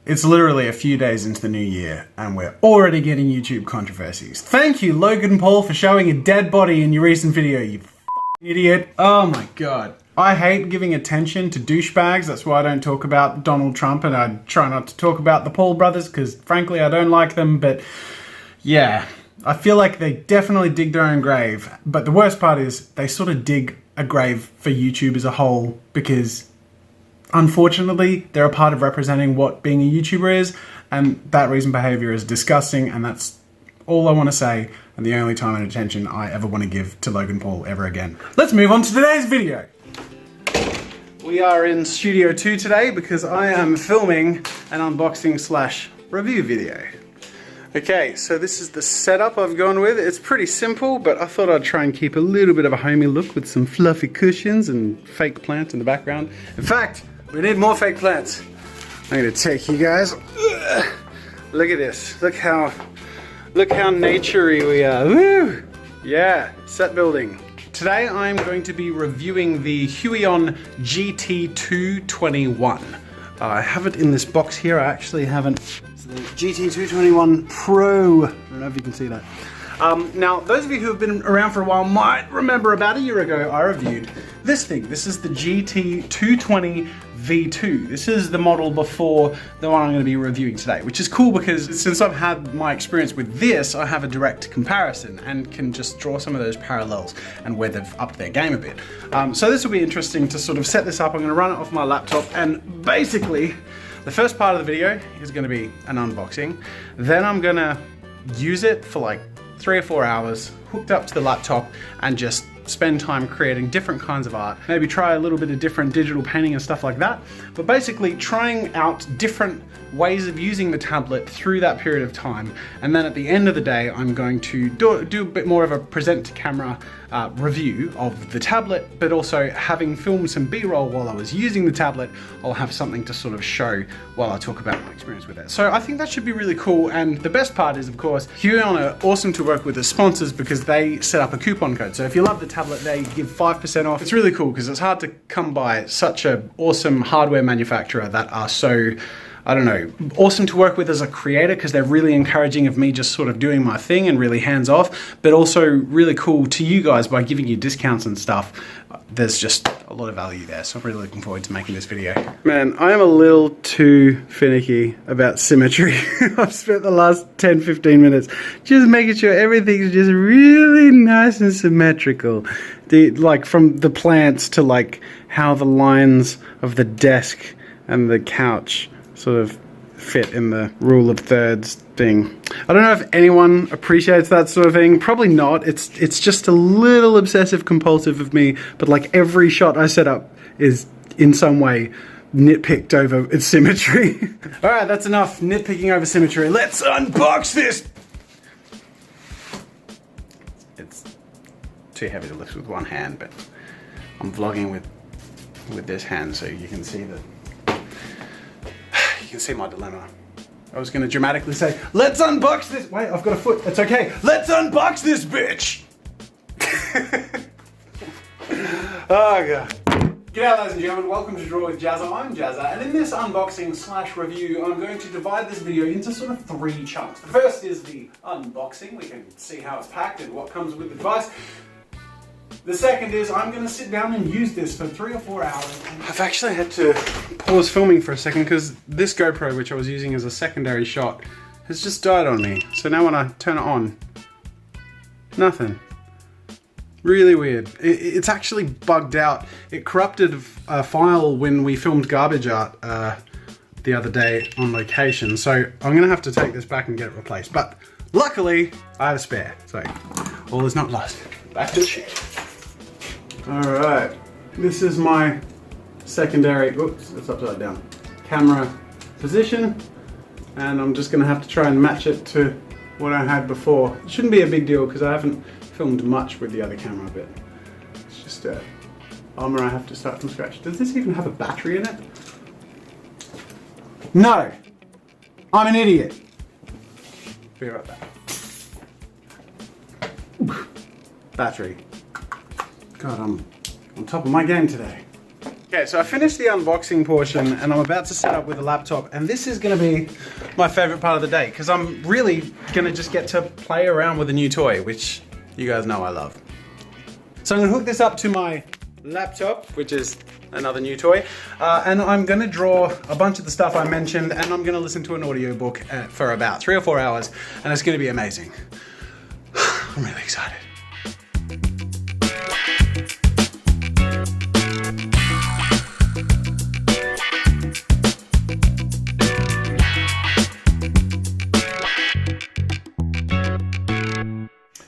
It's literally a few days into the new year and we're already getting YouTube controversies. Thank you, Logan Paul, for showing a dead body in your recent video, you f***ing idiot. Oh my god. I hate giving attention to douchebags. That's why I don't talk about Donald Trump, and I try not to talk about the Paul brothers because frankly I don't like them, but yeah. I feel like they definitely dig their own grave, but the worst part is they sort of dig a grave for YouTube as a whole because unfortunately they're a part of representing what being a YouTuber is, and that recent behavior is disgusting, and that's all I want to say and the only time and attention I ever want to give to Logan Paul ever again. Let's move on to today's video. We are in Studio 2 today because I am filming an unboxing slash review video. Okay, so this is the setup I've gone with. It's pretty simple, but I thought I'd try and keep a little bit of a homey look with some fluffy cushions and fake plant in the background. In fact, we need more fake plants. I'm gonna take you guys. Look at this. Look how naturey we are. Woo! Yeah, set building. Today I'm going to be reviewing the Huion GT221. I have it in this box here. I actually haven't. It's the GT221 Pro. I don't know if you can see that. Now, those of you who have been around for a while might remember about a year ago I reviewed this thing. This is the GT220 V2. This is the model before the one I'm going to be reviewing today, which is cool because since I've had my experience with this, I have a direct comparison and can just draw some of those parallels and where they've upped their game a bit. So this will be interesting to sort of set this up. I'm going to run it off my laptop, and basically the first part of the video is going to be an unboxing. Then I'm going to use it for like 3 or 4 hours hooked up to the laptop and just spend time creating different kinds of art. Maybe try a little bit of different digital painting and stuff like that. But basically trying out different ways of using the tablet through that period of time. And then at the end of the day, I'm going to do a bit more of a present to camera review of the tablet, but also having filmed some B-roll while I was using the tablet, I'll have something to sort of show while I talk about my experience with it. So I think that should be really cool. And the best part is, of course, Huion are awesome to work with as sponsors because they set up a coupon code. So if you love the tablet, they give 5% off. It's really cool because it's hard to come by such an awesome hardware manufacturer that are so, I don't know, awesome to work with as a creator because they're really encouraging of me just sort of doing my thing and really hands off, but also really cool to you guys by giving you discounts and stuff. There's just a lot of value there, so I'm really looking forward to making this video. Man, I am a little too finicky about symmetry. I've spent the last 10-15 minutes just making sure everything's just really nice and symmetrical. Like from the plants to like how the lines of the desk and the couch sort of fit in the rule of thirds thing. I don't know if anyone appreciates that sort of thing. Probably not. It's just a little obsessive compulsive of me, but like every shot I set up is in some way nitpicked over its symmetry. All right, that's enough nitpicking over symmetry. Let's unbox this. It's too heavy to lift with one hand, but I'm vlogging with this hand so you can see that. You can see my dilemma. I was going to dramatically say, let's unbox this. Wait, I've got a foot. It's okay. Let's unbox this bitch. Oh, God. G'day, ladies and gentlemen. Welcome to Draw with Jazza. I'm Jazza. And in this unboxing slash review, I'm going to divide this video into sort of 3 chunks. The first is the unboxing. We can see how it's packed and what comes with the device. The second is I'm going to sit down and use this for 3 or 4 hours. I've actually had to pause filming for a second because this GoPro, which I was using as a secondary shot, has just died on me. So now when I turn it on, nothing. Really weird. It's actually bugged out. It corrupted a file when we filmed garbage art the other day on location. So I'm going to have to take this back and get it replaced. But luckily, I have a spare. So all is not lost. Back to the shit. Alright, this is my secondary, oops, it's upside down, camera position, and I'm just going to have to try and match it to what I had before. It shouldn't be a big deal because I haven't filmed much with the other camera, but it's just armor I have to start from scratch. Does this even have a battery in it? No! I'm an idiot! Be right back. Battery. God, I'm on top of my game today. Okay, so I finished the unboxing portion and I'm about to set up with the laptop, and this is gonna be my favorite part of the day because I'm really gonna just get to play around with a new toy, which you guys know I love. So I'm gonna hook this up to my laptop, which is another new toy, and I'm gonna draw a bunch of the stuff I mentioned, and I'm gonna listen to an audiobook for about 3 or 4 hours, and it's gonna be amazing. I'm really excited.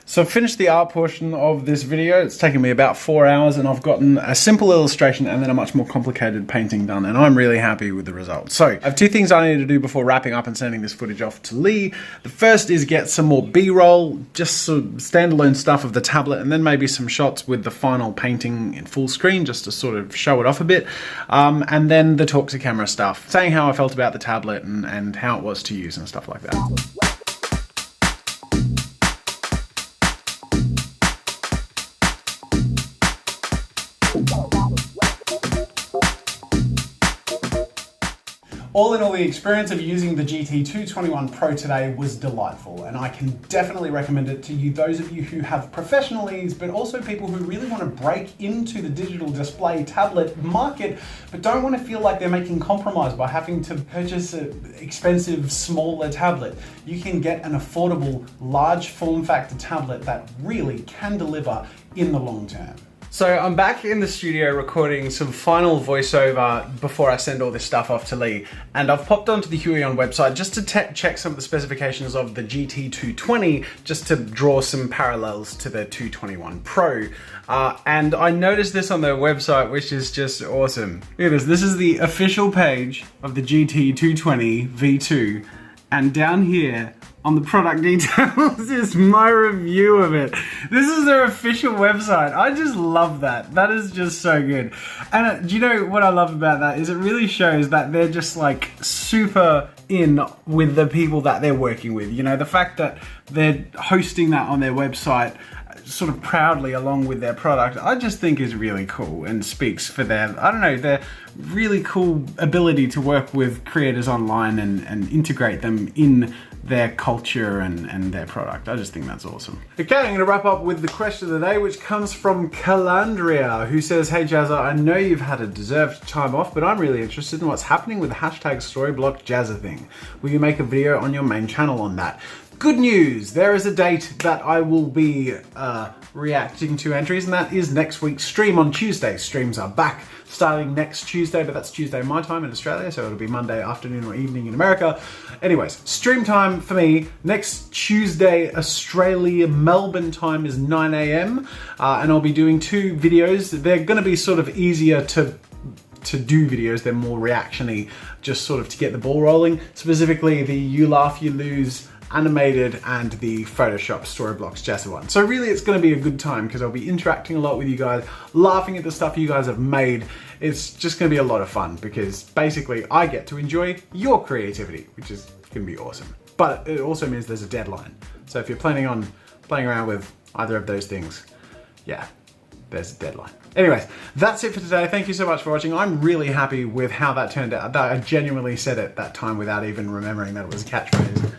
So I've finished the art portion of this video. It's taken me about 4 hours and I've gotten a simple illustration and then a much more complicated painting done, and I'm really happy with the result. So I have 2 things I need to do before wrapping up and sending this footage off to Lee. The first is get some more B-roll, just some standalone stuff of the tablet, and then maybe some shots with the final painting in full screen just to sort of show it off a bit. And then the talk to camera stuff, saying how I felt about the tablet and how it was to use and stuff like that. All in all, the experience of using the GT221 Pro today was delightful, and I can definitely recommend it to you, those of you who have professional needs, but also people who really want to break into the digital display tablet market, but don't want to feel like they're making compromise by having to purchase an expensive, smaller tablet. You can get an affordable, large form factor tablet that really can deliver in the long term. So I'm back in the studio recording some final voiceover before I send all this stuff off to Lee, and I've popped onto the Huion website just to check some of the specifications of the GT220, just to draw some parallels to the 221 Pro. And I noticed this on their website, which is just awesome. Look at this. This is the official page of the GT220 V2, and down here on the product details is my review of it. This is their official website. I just love that. That is just so good. And do you know what I love about that is it really shows that they're just like super in with the people that they're working with. You know, the fact that they're hosting that on their website sort of proudly along with their product, I just think is really cool and speaks for their, I don't know, their really cool ability to work with creators online and integrate them in their culture and their product. I just think that's awesome. Okay, I'm gonna wrap up with the question of the day, which comes from Calandria, who says, "Hey Jazza, I know you've had a deserved time off, but I'm really interested in what's happening with the hashtag Storyblock Jazza thing. Will you make a video on your main channel on that?" Good news, there is a date that I will be reacting to entries, and that is next week's stream on Tuesday. Streams are back starting next Tuesday, but that's Tuesday my time in Australia, so it'll be Monday afternoon or evening in America. Anyways, stream time for me next Tuesday, Australia, Melbourne time is 9 AM, and I'll be doing 2 videos. They're gonna be sort of easier to do videos, they're more reaction-y, just sort of to get the ball rolling. Specifically the You Laugh, You Lose animated and the Photoshop Storyblocks Jazza one. So really it's going to be a good time because I'll be interacting a lot with you guys, laughing at the stuff you guys have made. It's just going to be a lot of fun because basically I get to enjoy your creativity, which is going to be awesome. But it also means there's a deadline. So if you're planning on playing around with either of those things, yeah, there's a deadline. Anyways, that's it for today. Thank you so much for watching. I'm really happy with how that turned out. I genuinely said it that time without even remembering that it was a catchphrase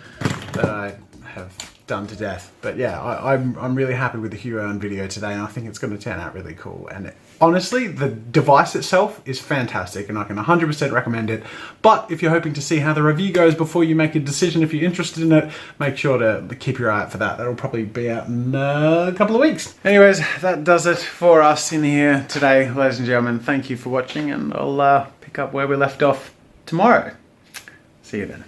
that I have done to death. But yeah, I'm really happy with the Huion video today, and I think it's going to turn out really cool. And honestly, the device itself is fantastic and I can 100% recommend it. But if you're hoping to see how the review goes before you make a decision if you're interested in it, make sure to keep your eye out for that. That'll probably be out in a couple of weeks. Anyways, that does it for us in here today, ladies and gentlemen. Thank you for watching, and I'll pick up where we left off tomorrow. See you then.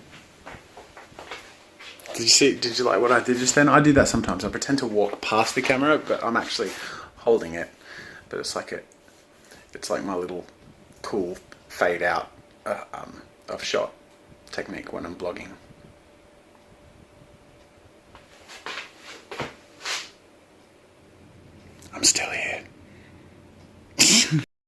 Did you like what I did just then? I do that sometimes. I pretend to walk past the camera, but I'm actually holding it. But it's like my little cool fade out of shot technique when I'm vlogging.